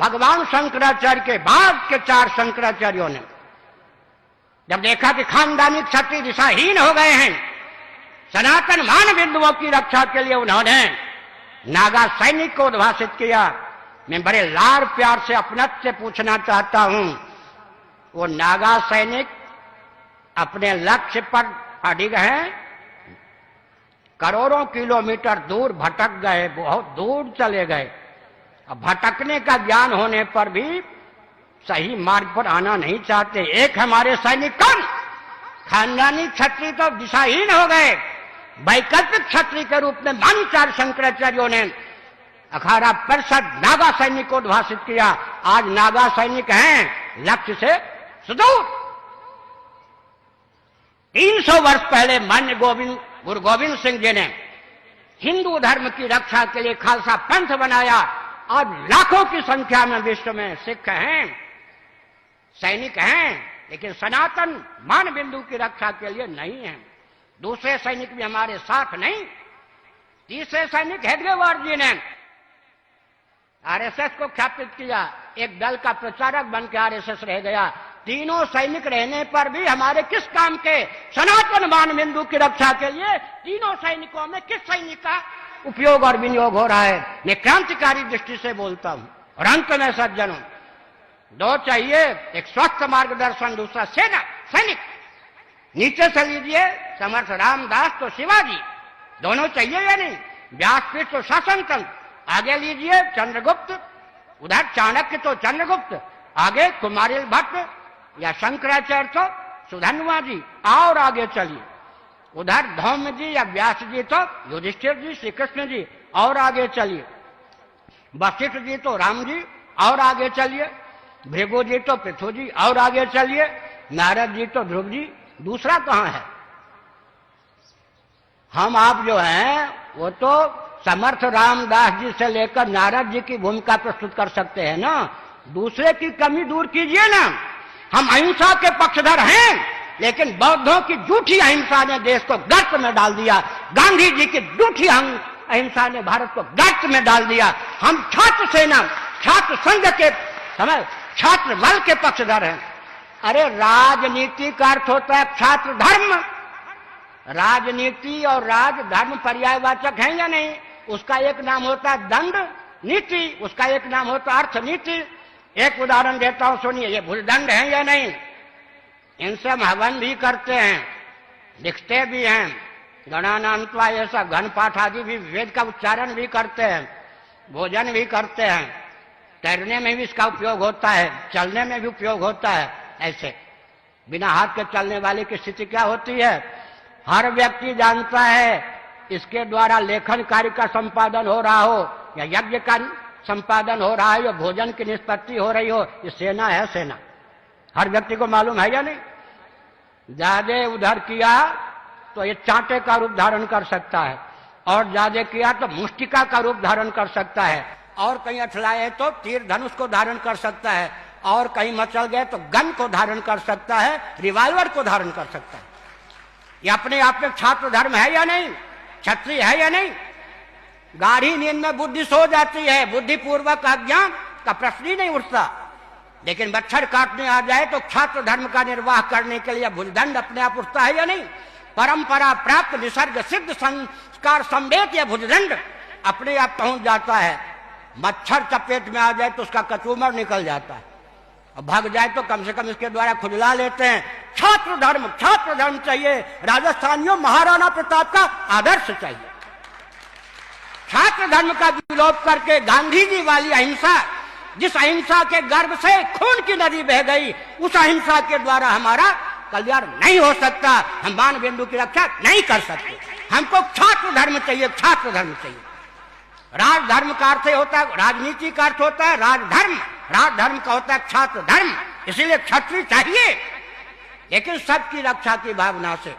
भगवान शंकराचार्य के बाद के 4 शंकराचार्यों ने जब देखा कि खानदानी क्षत्रिय दिशाहीन हो गए हैं, सनातन मान बिंदुओं की रक्षा के लिए उन्होंने नागा सैनिक को उद्भाषित किया। मैं बड़े लाड़ प्यार से अपनत से पूछना चाहता हूं, वो नागा सैनिक अपने लक्ष्य पर अडिग हैं, करोड़ों किलोमीटर दूर भटक गए, बहुत दूर चले गए। अब भटकने का ज्ञान होने पर भी सही मार्ग पर आना नहीं चाहते। एक हमारे सैनिक कौन, खानदानी क्षत्रिय तो दिशाहीन हो गए, वैकल्पिक क्षत्रिय के रूप में मान 4 शंकराचार्यों ने अखाड़ा परिषद नागा सैनिक को उद्भाषित किया। आज नागा सैनिक हैं लक्ष्य से सुदूर। 300 वर्ष पहले मान्य गुरु गोविंद सिंह जी ने हिंदू धर्म की रक्षा के लिए खालसा पंथ बनाया। आज लाखों की संख्या में विश्व में सिख हैं, सैनिक हैं, लेकिन सनातन मान बिंदु की रक्षा के लिए नहीं है। दूसरे सैनिक भी हमारे साथ नहीं। तीसरे सैनिक हेडगेवार जी ने आरएसएस को ख्यापित किया, एक दल का प्रचारक बन के आरएसएस रह गया। तीनों सैनिक रहने पर भी हमारे किस काम के, सनातन मान बिंदु की रक्षा के लिए तीनों सैनिकों में किस सैनिक का उपयोग और विनियोग हो रहा है? मैं क्रांतिकारी दृष्टि से बोलता हूं। और अंत में सज्जनों, 2 चाहिए, एक स्वस्थ मार्गदर्शन, दूसरा सेना सैनिक। नीचे से लीजिए समर्थ रामदास तो शिवाजी, दोनों चाहिए या नहीं? व्यासपीठ तो शासन तंत्र, आगे लीजिए चंद्रगुप्त, उधर चाणक्य तो चंद्रगुप्त, आगे कुमारिल भट्ट या शंकराचार्य तो सुधन्वा जी, और आगे चलिए उधर धौम्य जी या व्यास जी तो युधिष्ठिर जी, श्री कृष्ण जी, और आगे चलिए वशिष्ठ जी तो राम जी, और आगे चलिए भृगु जी तो पृथु जी, और आगे चलिए नारद जी तो ध्रुव जी। दूसरा कहां है? हम आप जो हैं वो तो समर्थ रामदास जी से लेकर नारद जी की भूमिका प्रस्तुत कर सकते हैं ना। दूसरे की कमी दूर कीजिए ना। हम अहिंसा के पक्षधर हैं, लेकिन बौद्धों की झूठी अहिंसा ने देश को गर्त में डाल दिया। गांधी जी की झूठी अहिंसा ने भारत को गर्त में डाल दिया। हम छात्र सेना, छात्र संघ के समय छात्र बल के पक्षधर हैं। अरे राजनीति का अर्थ होता है छात्र धर्म। राजनीति और राजधर्म पर्यायवाचक है या नहीं? उसका एक नाम होता है दंड नीति, उसका एक नाम होता है अर्थनीति। एक उदाहरण देता हूं, सुनिए, ये भूलदंड है या नहीं? इनसे हम हवन भी करते हैं, लिखते भी हैं, गणानान्त्वा ऐसा घन पाठ आदि भी, वेद का उच्चारण भी करते हैं, भोजन भी करते हैं, तैरने में भी इसका उपयोग होता है, चलने में भी उपयोग होता है। ऐसे बिना हाथ के चलने वाले की स्थिति क्या होती है? हर व्यक्ति जानता है इसके द्वारा लेखन कार्य का संपादन हो रहा हो या यज्ञ का संपादन हो रहा है या भोजन की निष्पत्ति हो रही हो, ये सेना है। सेना हर व्यक्ति को मालूम है या नहीं? ज्यादा उधर किया तो ये चांटे का रूप धारण कर सकता है, और ज्यादा किया तो मुष्टिका का रूप धारण कर सकता है, और कहीं अठलाए तो तीर धनुष को धारण कर सकता है, और कहीं मचल गए तो गन को धारण कर सकता है, रिवॉल्वर को धारण कर सकता है। ये अपने आप में छात्र धर्म है या नहीं? क्षत्रिय है या नहीं? गाढ़ी नींद में बुद्धि सो जाती है, बुद्धिपूर्वक अज्ञान का प्रश्न ही नहीं उठता। लेकिन मच्छर काटने आ जाए तो छात्र धर्म का निर्वाह करने के लिए भूलदंड अपने आप उठता है या नहीं? परंपरा प्राप्त निसर्ग सिद्ध संस्कार संवेद या भूलदंड अपने आप पहुंच जाता है। मच्छर चपेट में आ जाए तो उसका कचूमर निकल जाता है, और भाग जाए तो कम से कम इसके द्वारा खुजला लेते हैं। छात्र धर्म चाहिए। राजस्थानियों, महाराणा प्रताप का आदर्श चाहिए। छात्र धर्म का विलोप करके गांधी जी वाली अहिंसा, जिस अहिंसा के गर्भ से खून की नदी बह गई, उस अहिंसा के द्वारा हमारा कल्याण नहीं हो सकता। हम मान बिंदु की रक्षा नहीं कर सकते। हमको छात्र धर्म चाहिए, छात्र धर्म चाहिए। राजधर्म का अर्थ होता है, राजनीति का अर्थ होता है राजधर्म, राजधर्म का होता है छात्र धर्म। इसीलिए क्षत्रिय चाहिए, लेकिन सबकी रक्षा की भावना से।